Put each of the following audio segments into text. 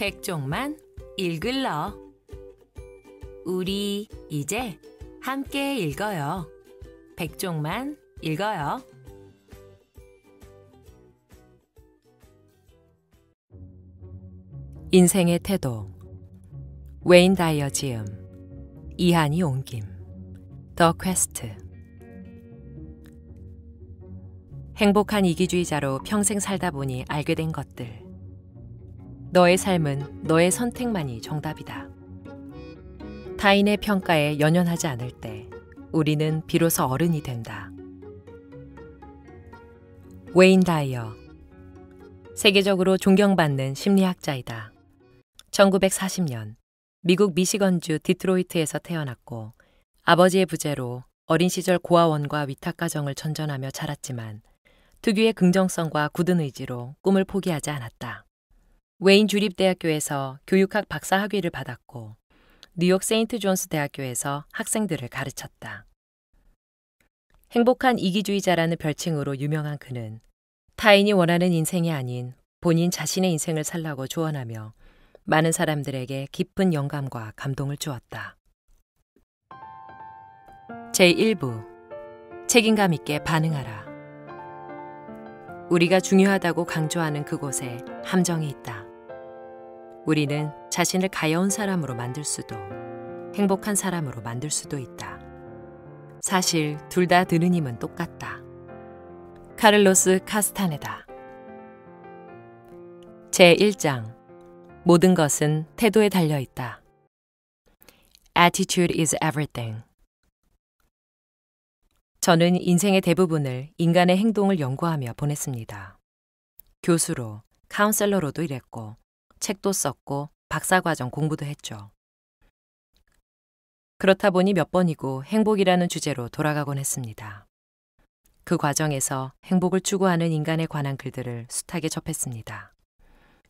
백종만 읽을러. 우리 이제 함께 읽어요. 백종만 읽어요. 인생의 태도. 웨인 다이어 지음. 이한이 옮김. 더 퀘스트. 행복한 이기주의자로 평생 살다 보니 알게 된 것들. 너의 삶은 너의 선택만이 정답이다. 타인의 평가에 연연하지 않을 때 우리는 비로소 어른이 된다. 웨인 다이어. 세계적으로 존경받는 심리학자이다. 1940년 미국 미시건주 디트로이트에서 태어났고 아버지의 부재로 어린 시절 고아원과 위탁가정을 전전하며 자랐지만 특유의 긍정성과 굳은 의지로 꿈을 포기하지 않았다. 웨인 주립대학교에서 교육학 박사 학위를 받았고 뉴욕 세인트 존스 대학교에서 학생들을 가르쳤다. 행복한 이기주의자라는 별칭으로 유명한 그는 타인이 원하는 인생이 아닌 본인 자신의 인생을 살라고 조언하며 많은 사람들에게 깊은 영감과 감동을 주었다. 제1부. 책임감 있게 반응하라. 우리가 중요하다고 강조하는 그곳에 함정이 있다. 우리는 자신을 가여운 사람으로 만들 수도 행복한 사람으로 만들 수도 있다. 사실 둘 다 드는 힘은 똑같다. 카를로스 카스타네다. 제1장. 모든 것은 태도에 달려있다. Attitude is everything. 저는 인생의 대부분을 인간의 행동을 연구하며 보냈습니다. 교수로, 카운셀러로도 일했고 책도 썼고 박사과정 공부도 했죠. 그렇다 보니 몇 번이고 행복이라는 주제로 돌아가곤 했습니다. 그 과정에서 행복을 추구하는 인간에 관한 글들을 숱하게 접했습니다.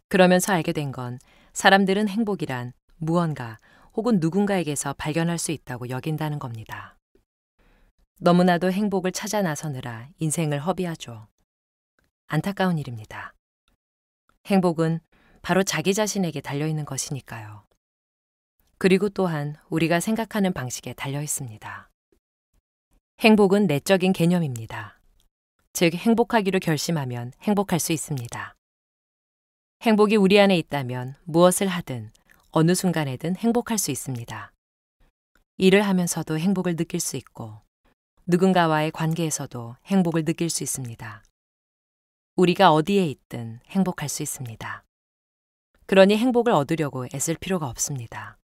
그러면서 알게 된 건 사람들은 행복이란 무언가 혹은 누군가에게서 발견할 수 있다고 여긴다는 겁니다. 너무나도 행복을 찾아 나서느라 인생을 허비하죠. 안타까운 일입니다. 행복은 바로 자기 자신에게 달려있는 것이니까요. 그리고 또한 우리가 생각하는 방식에 달려 있습니다. 행복은 내적인 개념입니다. 즉, 행복하기로 결심하면 행복할 수 있습니다. 행복이 우리 안에 있다면 무엇을 하든 어느 순간에든 행복할 수 있습니다. 일을 하면서도 행복을 느낄 수 있고 누군가와의 관계에서도 행복을 느낄 수 있습니다. 우리가 어디에 있든 행복할 수 있습니다. 그러니 행복을 얻으려고 애쓸 필요가 없습니다.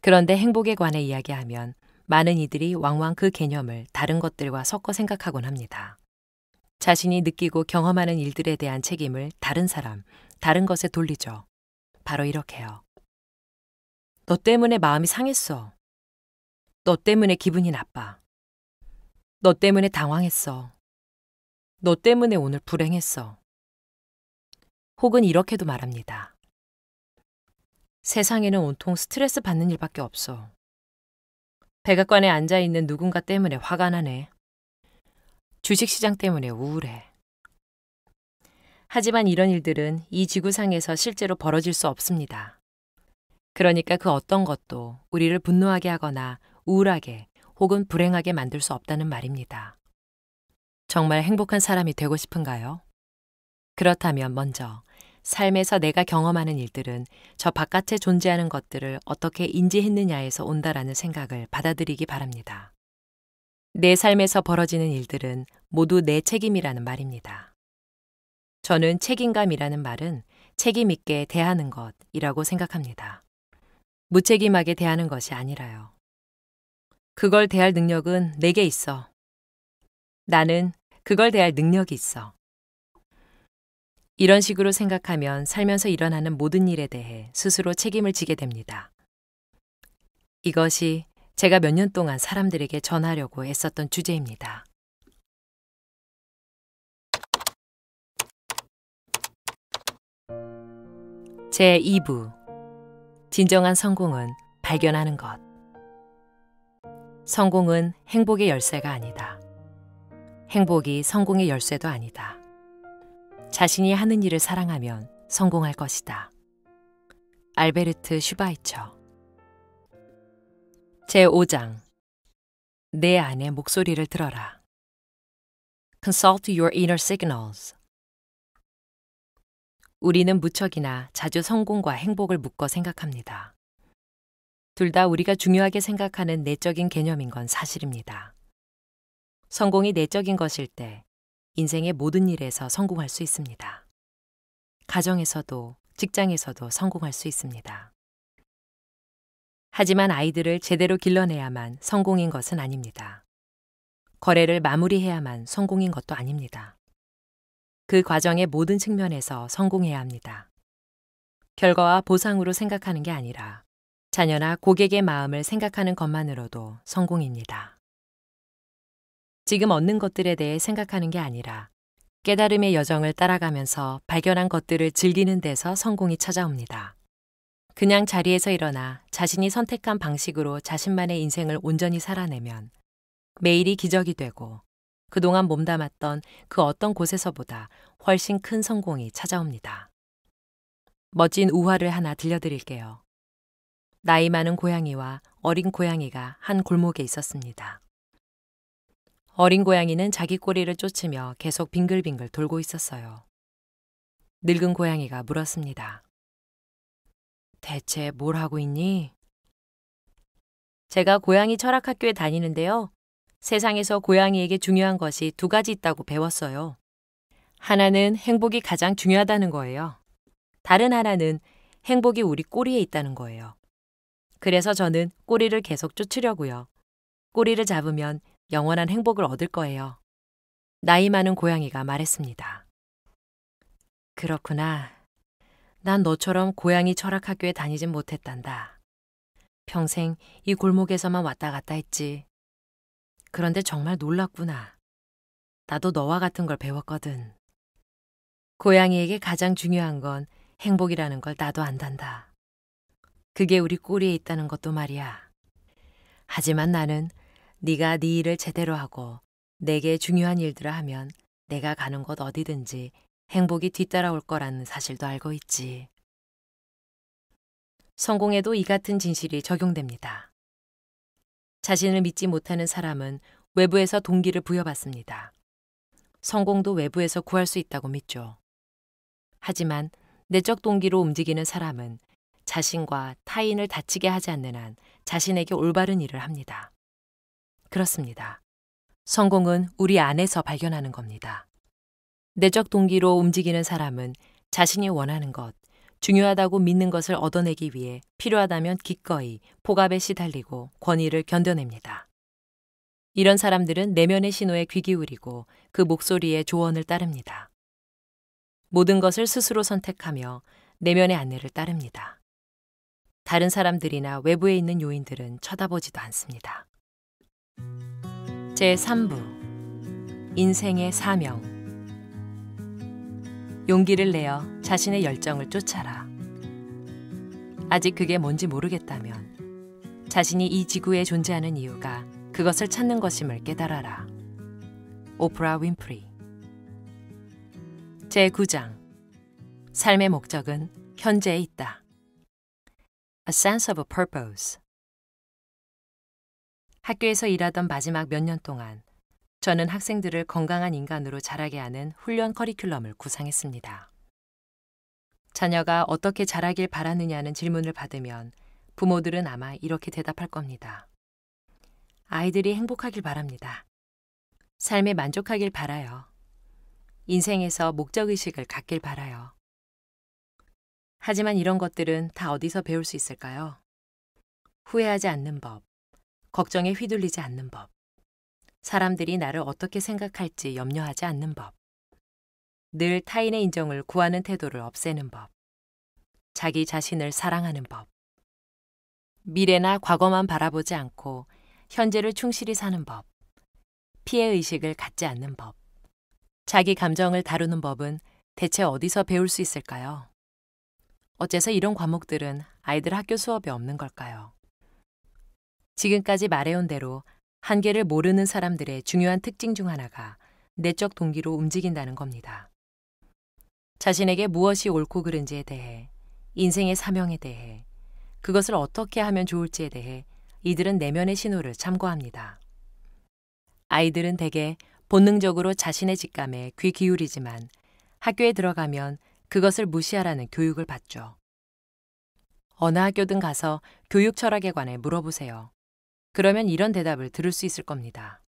그런데 행복에 관해 이야기하면 많은 이들이 왕왕 그 개념을 다른 것들과 섞어 생각하곤 합니다. 자신이 느끼고 경험하는 일들에 대한 책임을 다른 사람, 다른 것에 돌리죠. 바로 이렇게요. 너 때문에 마음이 상했어. 너 때문에 기분이 나빠. 너 때문에 당황했어. 너 때문에 오늘 불행했어. 혹은 이렇게도 말합니다. 세상에는 온통 스트레스 받는 일밖에 없어. 백악관에 앉아있는 누군가 때문에 화가 나네. 주식시장 때문에 우울해. 하지만 이런 일들은 이 지구상에서 실제로 벌어질 수 없습니다. 그러니까 그 어떤 것도 우리를 분노하게 하거나 우울하게 혹은 불행하게 만들 수 없다는 말입니다. 정말 행복한 사람이 되고 싶은가요? 그렇다면 먼저 삶에서 내가 경험하는 일들은 저 바깥에 존재하는 것들을 어떻게 인지했느냐에서 온다라는 생각을 받아들이기 바랍니다. 내 삶에서 벌어지는 일들은 모두 내 책임이라는 말입니다. 저는 책임감이라는 말은 책임 있게 대하는 것이라고 생각합니다. 무책임하게 대하는 것이 아니라요. 그걸 대할 능력은 내게 있어. 나는 그걸 대할 능력이 있어. 이런 식으로 생각하면 살면서 일어나는 모든 일에 대해 스스로 책임을 지게 됩니다. 이것이 제가 몇 년 동안 사람들에게 전하려고 애썼던 주제입니다. 제2부. 진정한 성공은 발견하는 것. 성공은 행복의 열쇠가 아니다. 행복이 성공의 열쇠도 아니다. 자신이 하는 일을 사랑하면 성공할 것이다. 알베르트 슈바이처. 제5장. 내 안의 목소리를 들어라. Consult your inner signals. 우리는 무척이나 자주 성공과 행복을 묶어 생각합니다. 둘 다 우리가 중요하게 생각하는 내적인 개념인 건 사실입니다. 성공이 내적인 것일 때 인생의 모든 일에서 성공할 수 있습니다. 가정에서도 직장에서도 성공할 수 있습니다. 하지만 아이들을 제대로 길러내야만 성공인 것은 아닙니다. 거래를 마무리해야만 성공인 것도 아닙니다. 그 과정의 모든 측면에서 성공해야 합니다. 결과와 보상으로 생각하는 게 아니라 자녀나 고객의 마음을 생각하는 것만으로도 성공입니다. 지금 얻는 것들에 대해 생각하는 게 아니라 깨달음의 여정을 따라가면서 발견한 것들을 즐기는 데서 성공이 찾아옵니다. 그냥 자리에서 일어나 자신이 선택한 방식으로 자신만의 인생을 온전히 살아내면 매일이 기적이 되고 그동안 몸담았던 그 어떤 곳에서보다 훨씬 큰 성공이 찾아옵니다. 멋진 우화를 하나 들려드릴게요. 나이 많은 고양이와 어린 고양이가 한 골목에 있었습니다. 어린 고양이는 자기 꼬리를 쫓으며 계속 빙글빙글 돌고 있었어요. 늙은 고양이가 물었습니다. 대체 뭘 하고 있니? 제가 고양이 철학학교에 다니는데요. 세상에서 고양이에게 중요한 것이 두 가지 있다고 배웠어요. 하나는 행복이 가장 중요하다는 거예요. 다른 하나는 행복이 우리 꼬리에 있다는 거예요. 그래서 저는 꼬리를 계속 쫓으려고요. 꼬리를 잡으면 영원한 행복을 얻을 거예요. 나이 많은 고양이가 말했습니다. 그렇구나. 난 너처럼 고양이 철학학교에 다니진 못했단다. 평생 이 골목에서만 왔다 갔다 했지. 그런데 정말 놀랍구나. 나도 너와 같은 걸 배웠거든. 고양이에게 가장 중요한 건 행복이라는 걸 나도 안단다. 그게 우리 꼬리에 있다는 것도 말이야. 하지만 나는 네가 네 일을 제대로 하고 내게 중요한 일들을 하면 내가 가는 곳 어디든지 행복이 뒤따라올 거라는 사실도 알고 있지. 성공에도 이 같은 진실이 적용됩니다. 자신을 믿지 못하는 사람은 외부에서 동기를 부여받습니다. 성공도 외부에서 구할 수 있다고 믿죠. 하지만 내적 동기로 움직이는 사람은 자신과 타인을 다치게 하지 않는 한 자신에게 올바른 일을 합니다. 그렇습니다. 성공은 우리 안에서 발견하는 겁니다. 내적 동기로 움직이는 사람은 자신이 원하는 것, 중요하다고 믿는 것을 얻어내기 위해 필요하다면 기꺼이 폭압에 시달리고 권위를 견뎌냅니다. 이런 사람들은 내면의 신호에 귀 기울이고 그 목소리의 조언을 따릅니다. 모든 것을 스스로 선택하며 내면의 안내를 따릅니다. 다른 사람들이나 외부에 있는 요인들은 쳐다보지도 않습니다. 제3부 인생의 사명. 용기를 내어 자신의 열정을 쫓아라. 아직 그게 뭔지 모르겠다면 자신이 이 지구에 존재하는 이유가 그것을 찾는 것임을 깨달아라. 오프라 윈프리. 제9장 삶의 목적은 현재에 있다. A sense of a purpose. 학교에서 일하던 마지막 몇 년 동안 저는 학생들을 건강한 인간으로 자라게 하는 훈련 커리큘럼을 구상했습니다. 자녀가 어떻게 자라길 바라느냐는 질문을 받으면 부모들은 아마 이렇게 대답할 겁니다. 아이들이 행복하길 바랍니다. 삶에 만족하길 바라요. 인생에서 목적의식을 갖길 바라요. 하지만 이런 것들은 다 어디서 배울 수 있을까요? 후회하지 않는 법, 걱정에 휘둘리지 않는 법, 사람들이 나를 어떻게 생각할지 염려하지 않는 법, 늘 타인의 인정을 구하는 태도를 없애는 법, 자기 자신을 사랑하는 법, 미래나 과거만 바라보지 않고 현재를 충실히 사는 법, 피해의식을 갖지 않는 법, 자기 감정을 다루는 법은 대체 어디서 배울 수 있을까요? 어째서 이런 과목들은 아이들 학교 수업에 없는 걸까요? 지금까지 말해온 대로 한계를 모르는 사람들의 중요한 특징 중 하나가 내적 동기로 움직인다는 겁니다. 자신에게 무엇이 옳고 그른지에 대해 인생의 사명에 대해, 그것을 어떻게 하면 좋을지에 대해 이들은 내면의 신호를 참고합니다. 아이들은 대개 본능적으로 자신의 직감에 귀 기울이지만 학교에 들어가면 그것을 무시하라는 교육을 받죠. 어느 학교든 가서 교육 철학에 관해 물어보세요. 그러면 이런 대답을 들을 수 있을 겁니다.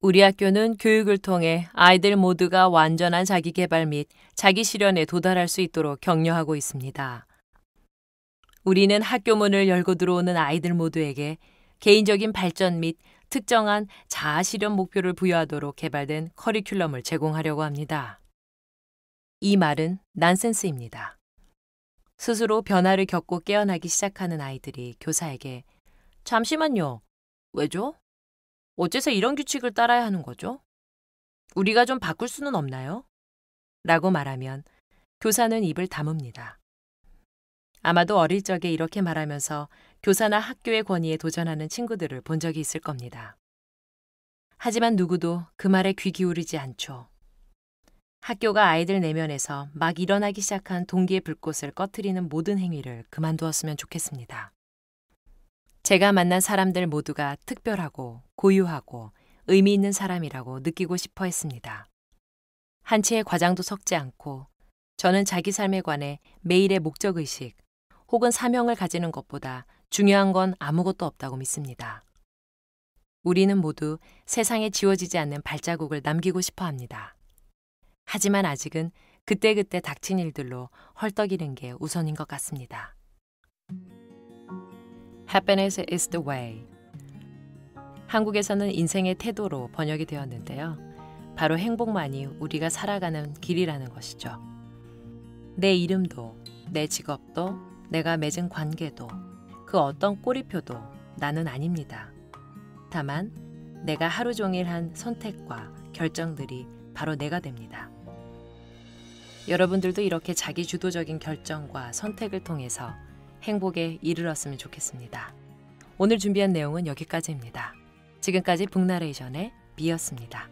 우리 학교는 교육을 통해 아이들 모두가 완전한 자기 개발 및 자기 실현에 도달할 수 있도록 격려하고 있습니다. 우리는 학교 문을 열고 들어오는 아이들 모두에게 개인적인 발전 및 특정한 자아 실현 목표를 부여하도록 개발된 커리큘럼을 제공하려고 합니다. 이 말은 난센스입니다. 스스로 변화를 겪고 깨어나기 시작하는 아이들이 교사에게 잠시만요. 왜죠? 어째서 이런 규칙을 따라야 하는 거죠? 우리가 좀 바꿀 수는 없나요? 라고 말하면 교사는 입을 다뭅니다. 아마도 어릴 적에 이렇게 말하면서 교사나 학교의 권위에 도전하는 친구들을 본 적이 있을 겁니다. 하지만 누구도 그 말에 귀 기울이지 않죠. 학교가 아이들 내면에서 막 일어나기 시작한 동기의 불꽃을 꺼트리는 모든 행위를 그만두었으면 좋겠습니다. 제가 만난 사람들 모두가 특별하고 고유하고 의미 있는 사람이라고 느끼고 싶어 했습니다. 한치의 과장도 섞지 않고 저는 자기 삶에 관해 매일의 목적의식 혹은 사명을 가지는 것보다 중요한 건 아무것도 없다고 믿습니다. 우리는 모두 세상에 지워지지 않는 발자국을 남기고 싶어 합니다. 하지만 아직은 그때그때 닥친 일들로 헐떡이는 게 우선인 것 같습니다. Happiness is the way. 한국에서는 인생의 태도로 번역이 되었는데요. 바로 행복만이 우리가 살아가는 길이라는 것이죠. 내 이름도, 내 직업도, 내가 맺은 관계도, 그 어떤 꼬리표도 나는 아닙니다. 다만 내가 하루 종일 한 선택과 결정들이 바로 내가 됩니다. 여러분들도 이렇게 자기 주도적인 결정과 선택을 통해서 행복에 이르렀으면 좋겠습니다. 오늘 준비한 내용은 여기까지입니다. 지금까지 북나레이션의 비였습니다.